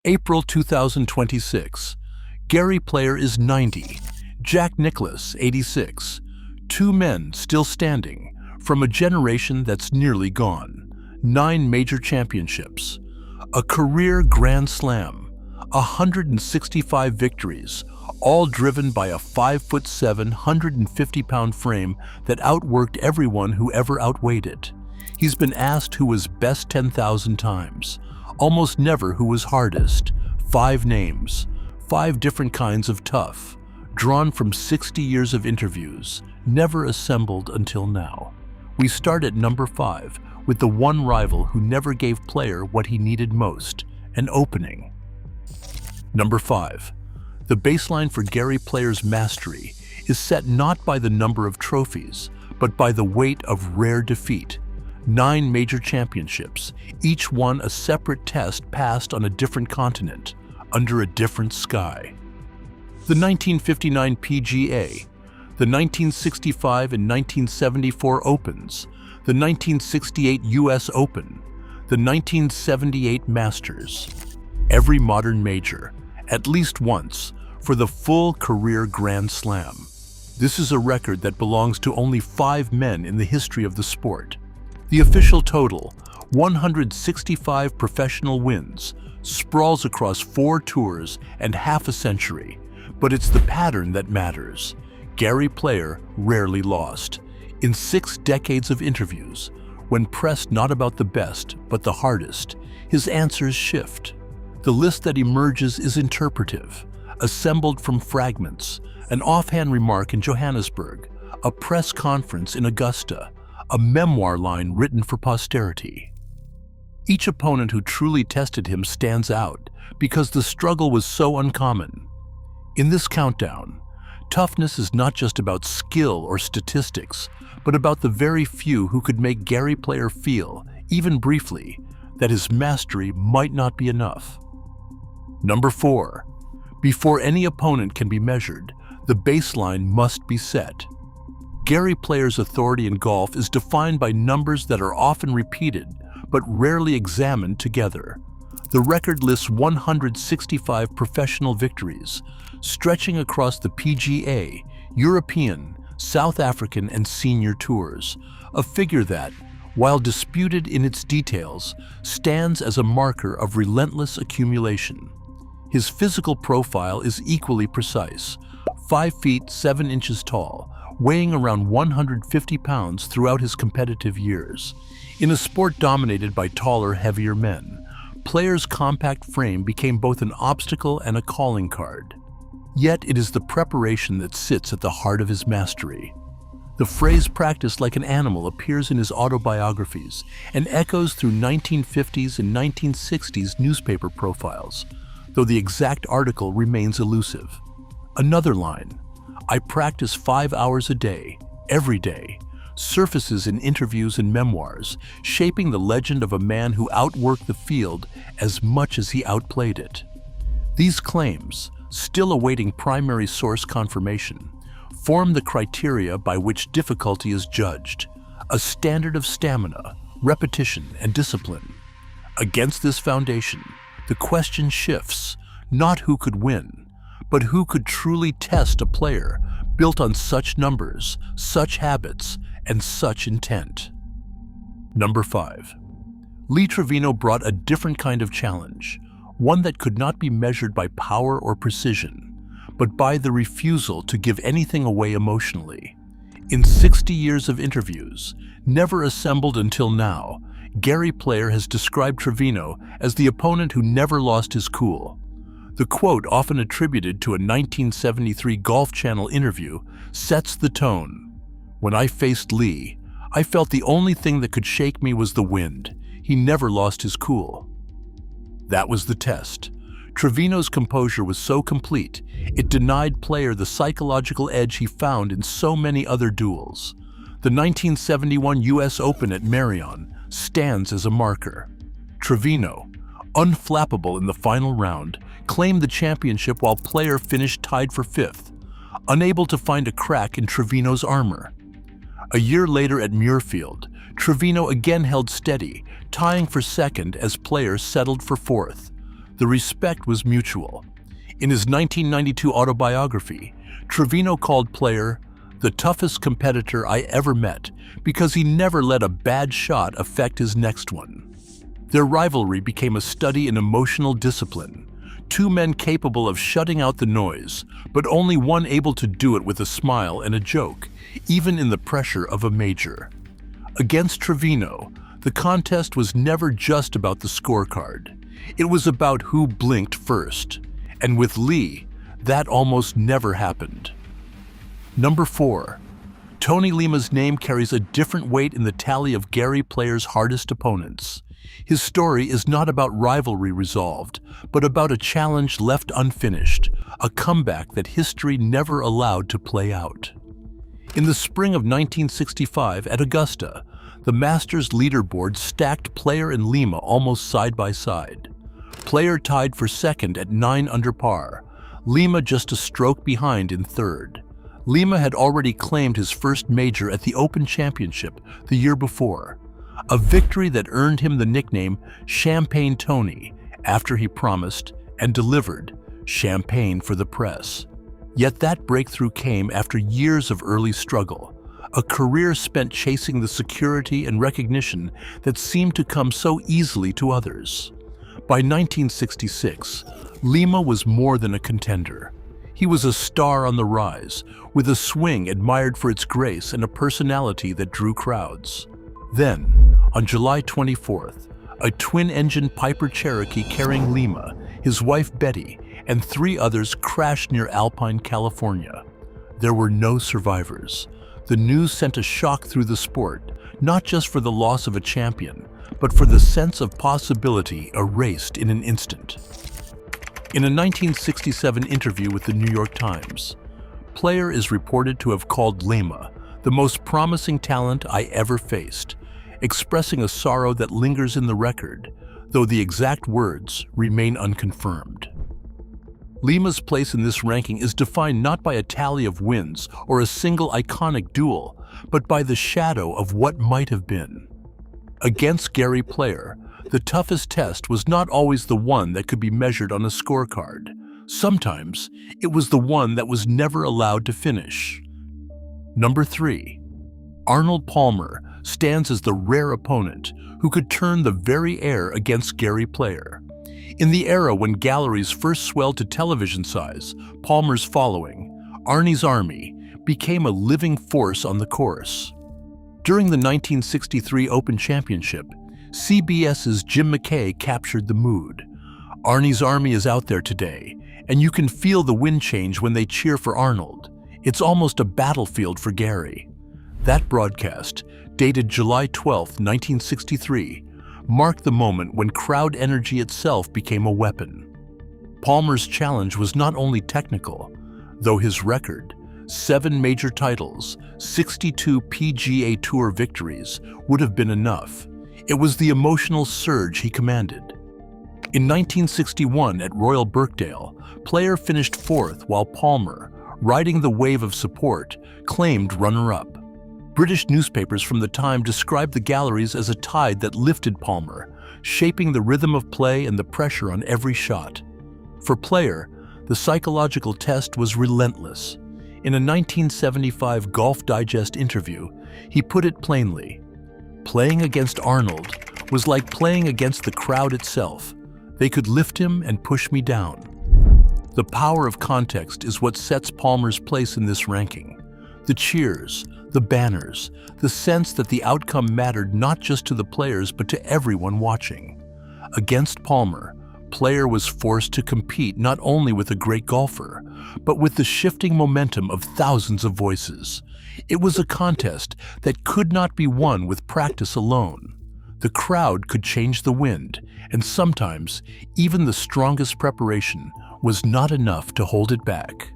April 2026. Gary Player is 90. Jack Nicklaus, 86. Two men still standing, from a generation that's nearly gone. 9 major championships. A career Grand Slam. 165 victories, all driven by a 5'7", 150-pound frame that outworked everyone who ever outweighed it. He's been asked who was best 10,000 times. Almost never who was hardest. 5 names. 5 different kinds of tough. Drawn from 60 years of interviews, never assembled until now. We start at number 5, with the one rival who never gave Player what he needed most, an opening. Number 5. The baseline for Gary Player's mastery is set not by the number of trophies, but by the weight of rare defeat. 9 major championships, each one a separate test passed on a different continent, under a different sky. The 1959 PGA, the 1965 and 1974 Opens, the 1968 US Open, the 1978 Masters. Every modern major, at least once, for the full career Grand Slam. This is a record that belongs to only 5 men in the history of the sport. The official total, 165 professional wins, sprawls across 4 tours and half a century. But it's the pattern that matters. Gary Player rarely lost. In 6 decades of interviews, when pressed not about the best, but the hardest, his answers shift. The list that emerges is interpretive, assembled from fragments, an offhand remark in Johannesburg, a press conference in Augusta, a memoir line written for posterity. Each opponent who truly tested him stands out because the struggle was so uncommon. In this countdown, toughness is not just about skill or statistics, but about the very few who could make Gary Player feel, even briefly, that his mastery might not be enough. Number 4. Before any opponent can be measured, the baseline must be set. Gary Player's authority in golf is defined by numbers that are often repeated, but rarely examined together. The record lists 165 professional victories, stretching across the PGA, European, South African, and senior tours, a figure that, while disputed in its details, stands as a marker of relentless accumulation. His physical profile is equally precise, 5 feet 7 inches tall, weighing around 150 pounds throughout his competitive years. In a sport dominated by taller, heavier men, Player's compact frame became both an obstacle and a calling card. Yet it is the preparation that sits at the heart of his mastery. The phrase "practice like an animal" appears in his autobiographies and echoes through 1950s and 1960s newspaper profiles, though the exact article remains elusive. Another line, "I practice 5 hours a day, every day," surfaces in interviews and memoirs, shaping the legend of a man who outworked the field as much as he outplayed it. These claims, still awaiting primary source confirmation, form the criteria by which difficulty is judged, a standard of stamina, repetition, and discipline. Against this foundation, the question shifts, not who could win, but who could truly test a player built on such numbers, such habits, and such intent. Number 5. Lee Trevino brought a different kind of challenge, one that could not be measured by power or precision, but by the refusal to give anything away emotionally. In 60 years of interviews, never assembled until now, Gary Player has described Trevino as the opponent who never lost his cool. The quote, often attributed to a 1973 Golf Channel interview, sets the tone. "When I faced Lee, I felt the only thing that could shake me was the wind. He never lost his cool." That was the test. Trevino's composure was so complete, it denied Player the psychological edge he found in so many other duels. The 1971 US Open at Marion stands as a marker. Trevino, unflappable in the final round, claimed the championship while Player finished tied for 5th, unable to find a crack in Trevino's armor. A year later at Muirfield, Trevino again held steady, tying for 2nd as Player settled for 4th. The respect was mutual. In his 1992 autobiography, Trevino called Player the toughest competitor I ever met because he never let a bad shot affect his next one. Their rivalry became a study in emotional discipline. Two men capable of shutting out the noise, but only one able to do it with a smile and a joke, even in the pressure of a major. Against Trevino, the contest was never just about the scorecard. It was about who blinked first. And with Lee, that almost never happened. Number 4. Tony Lima's name carries a different weight in the tally of Gary Player's hardest opponents. His story is not about rivalry resolved, but about a challenge left unfinished, a comeback that history never allowed to play out. In the spring of 1965 at Augusta, the Masters leaderboard stacked Player and Lima almost side by side. Player tied for second at 9 under par, Lima just a stroke behind in third. Lima had already claimed his first major at the Open Championship the year before, a victory that earned him the nickname Champagne Tony after he promised and delivered champagne for the press. Yet that breakthrough came after years of early struggle, a career spent chasing the security and recognition that seemed to come so easily to others. By 1966, Lima was more than a contender. He was a star on the rise, with a swing admired for its grace and a personality that drew crowds. Then, on July 24th, a twin-engine Piper Cherokee carrying Lima, his wife Betty, and 3 others crashed near Alpine, California. There were no survivors. The news sent a shock through the sport, not just for the loss of a champion, but for the sense of possibility erased in an instant. In a 1967 interview with the New York Times, Player is reported to have called Lima the most promising talent I ever faced, expressing a sorrow that lingers in the record, though the exact words remain unconfirmed. Lima's place in this ranking is defined not by a tally of wins or a single iconic duel, but by the shadow of what might have been. Against Gary Player, the toughest test was not always the one that could be measured on a scorecard. Sometimes, it was the one that was never allowed to finish. Number 3. Arnold Palmer stands as the rare opponent who could turn the very air against Gary Player. In the era when galleries first swelled to television size, Palmer's following, Arnie's Army, became a living force on the course. During the 1963 Open Championship, CBS's Jim McKay captured the mood. Arnie's Army is out there today, and you can feel the wind change when they cheer for Arnold. It's almost a battlefield for Gary. That broadcast, dated July 12, 1963, marked the moment when crowd energy itself became a weapon. Palmer's challenge was not only technical, though his record, 7 major titles, 62 PGA Tour victories, would have been enough. It was the emotional surge he commanded. In 1961 at Royal Birkdale, Player finished 4th while Palmer, riding the wave of support, claimed runner-up. British newspapers from the time described the galleries as a tide that lifted Palmer, shaping the rhythm of play and the pressure on every shot. For Player, the psychological test was relentless. In a 1975 Golf Digest interview, he put it plainly: playing against Arnold was like playing against the crowd itself. They could lift him and push me down. The power of context is what sets Palmer's place in this ranking. The cheers, the banners, the sense that the outcome mattered not just to the players but to everyone watching. Against Palmer, Player was forced to compete not only with a great golfer, but with the shifting momentum of thousands of voices. It was a contest that could not be won with practice alone. The crowd could change the wind, and sometimes even the strongest preparation was not enough to hold it back.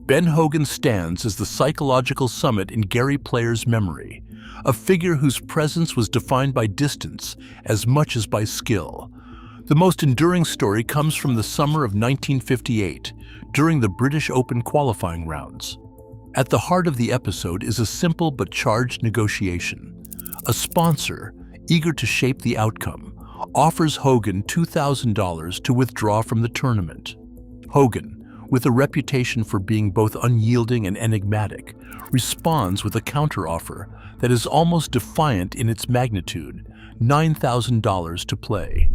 Ben Hogan stands as the psychological summit in Gary Player's memory, a figure whose presence was defined by distance as much as by skill. The most enduring story comes from the summer of 1958, during the British Open qualifying rounds. At the heart of the episode is a simple but charged negotiation. A sponsor, eager to shape the outcome, offers Ho-jun $2,000 to withdraw from the tournament. Ho-jun, with a reputation for being both unyielding and enigmatic, responds with a counteroffer that is almost defiant in its magnitude, $9,000 to play.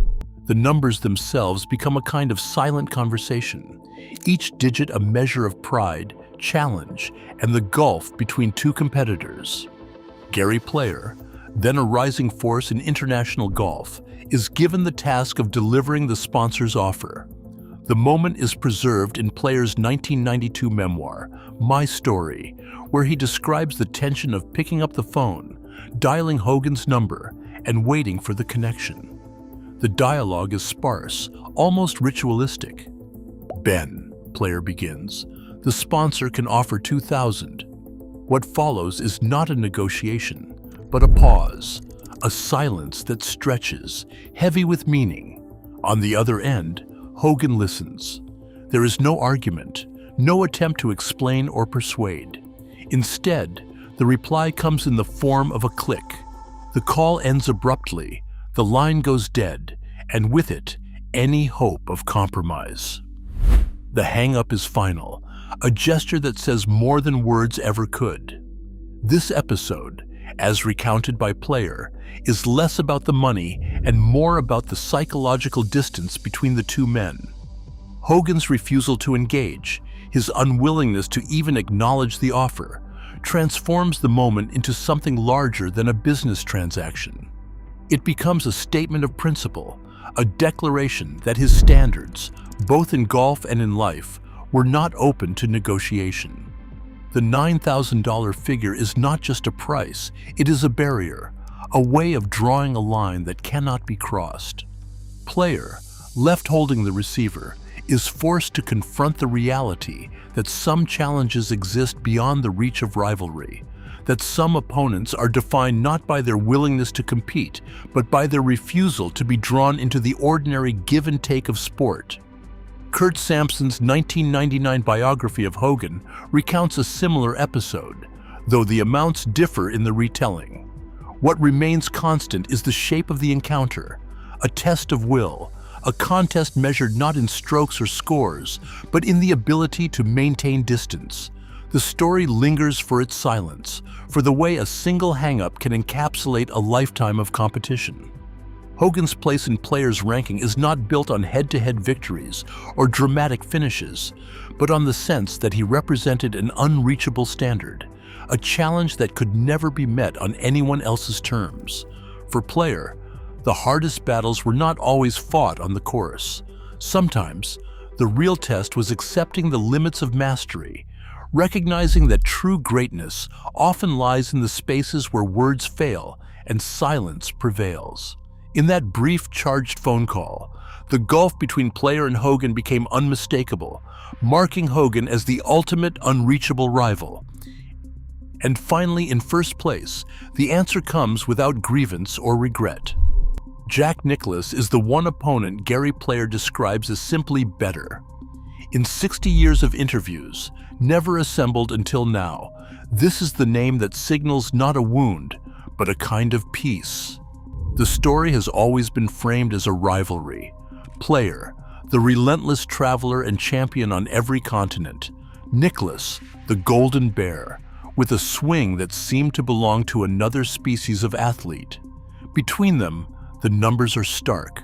The numbers themselves become a kind of silent conversation, each digit a measure of pride, challenge, and the gulf between two competitors. Gary Player, then a rising force in international golf, is given the task of delivering the sponsor's offer. The moment is preserved in Player's 1992 memoir, My Story, where he describes the tension of picking up the phone, dialing Ho-jun's number, and waiting for the connection. The dialogue is sparse, almost ritualistic. "Ben," Player begins, "the sponsor can offer $2,000. What follows is not a negotiation, but a pause, a silence that stretches, heavy with meaning. On the other end, Ho-jun listens. There is no argument, no attempt to explain or persuade. Instead, the reply comes in the form of a click. The call ends abruptly, the line goes dead, and with it, any hope of compromise. The hang-up is final, a gesture that says more than words ever could. This episode, as recounted by Player, is less about the money and more about the psychological distance between the two men. Ho-jun's refusal to engage, his unwillingness to even acknowledge the offer, transforms the moment into something larger than a business transaction. It becomes a statement of principle, a declaration that his standards, both in golf and in life, were not open to negotiation. The $9,000 figure is not just a price, it is a barrier, a way of drawing a line that cannot be crossed. Player, left holding the receiver, is forced to confront the reality that some challenges exist beyond the reach of rivalry, that some opponents are defined not by their willingness to compete, but by their refusal to be drawn into the ordinary give and take of sport. Kurt Sampson's 1999 biography of Ho-jun recounts a similar episode, though the amounts differ in the retelling. What remains constant is the shape of the encounter, a test of will, a contest measured not in strokes or scores, but in the ability to maintain distance. The story lingers for its silence, for the way a single hang-up can encapsulate a lifetime of competition. Ho-jun's place in Player's ranking is not built on head-to-head victories or dramatic finishes, but on the sense that he represented an unreachable standard, a challenge that could never be met on anyone else's terms. For Player, the hardest battles were not always fought on the course. Sometimes, the real test was accepting the limits of mastery, recognizing that true greatness often lies in the spaces where words fail and silence prevails. In that brief charged phone call, the gulf between Player and Ho-jun became unmistakable, marking Ho-jun as the ultimate unreachable rival. And finally, in first place, the answer comes without grievance or regret. Jack Nicklaus is the one opponent Gary Player describes as simply better. In 60 years of interviews, never assembled until now, this is the name that signals not a wound, but a kind of peace. The story has always been framed as a rivalry. Player, the relentless traveler and champion on every continent. Nicklaus, the golden bear, with a swing that seemed to belong to another species of athlete. Between them, the numbers are stark.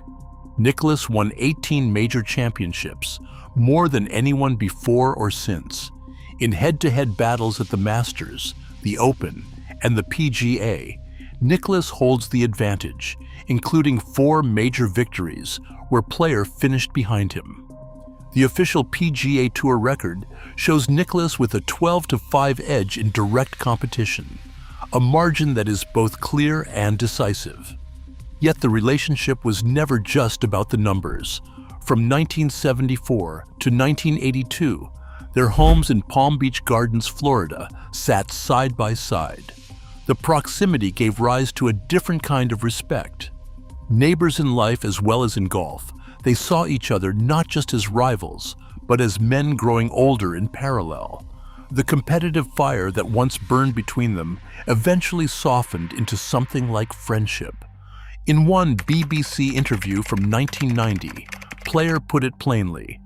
Nicklaus won 18 major championships, more than anyone before or since. In head-to-head battles at the Masters, the Open, and the PGA, Nicklaus holds the advantage, including 4 major victories, where Player finished behind him. The official PGA Tour record shows Nicklaus with a 12-5 edge in direct competition, a margin that is both clear and decisive. Yet the relationship was never just about the numbers. From 1974 to 1982, their homes in Palm Beach Gardens, Florida, sat side by side. The proximity gave rise to a different kind of respect. Neighbors in life as well as in golf, they saw each other not just as rivals, but as men growing older in parallel. The competitive fire that once burned between them eventually softened into something like friendship. In one BBC interview from 1990, Player put it plainly,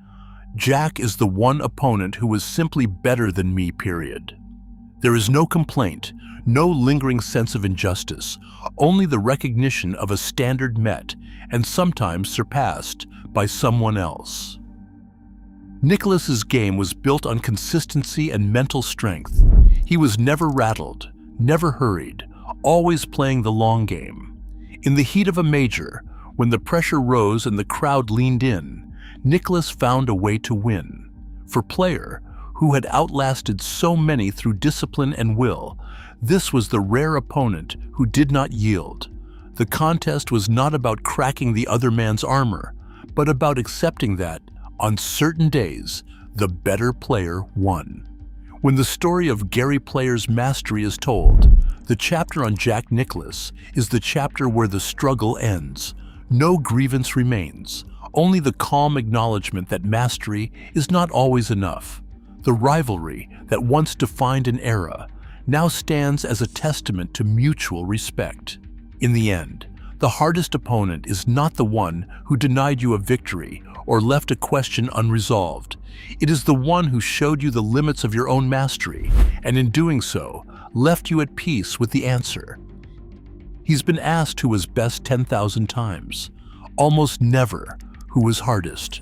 "Jack is the one opponent who was simply better than me, period." There is no complaint, no lingering sense of injustice, only the recognition of a standard met and sometimes surpassed by someone else. Nicholas's game was built on consistency and mental strength. He was never rattled, never hurried, always playing the long game. In the heat of a major, when the pressure rose and the crowd leaned in, Nicholas found a way to win. For Player, who had outlasted so many through discipline and will, this was the rare opponent who did not yield. The contest was not about cracking the other man's armor, but about accepting that, on certain days, the better player won. When the story of Gary Player's mastery is told, the chapter on Jack Nicklaus is the chapter where the struggle ends. No grievance remains, only the calm acknowledgement that mastery is not always enough. The rivalry that once defined an era now stands as a testament to mutual respect. In the end, the hardest opponent is not the one who denied you a victory or left a question unresolved. It is the one who showed you the limits of your own mastery, and in doing so, left you at peace with the answer. He's been asked who was best 10,000 times, almost never who was hardest.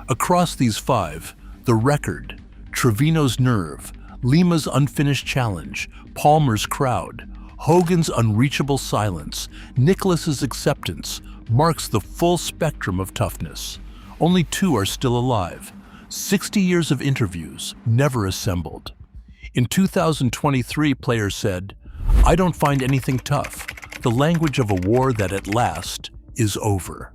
Across these five, the record, Trevino's nerve, Lima's unfinished challenge, Palmer's crowd, Hogan's unreachable silence, Nicholas's acceptance, marks the full spectrum of toughness. Only two are still alive. 60 years of interviews, never assembled. In 2023, Player said, "I don't find anything tough. The language of a war that at last is over."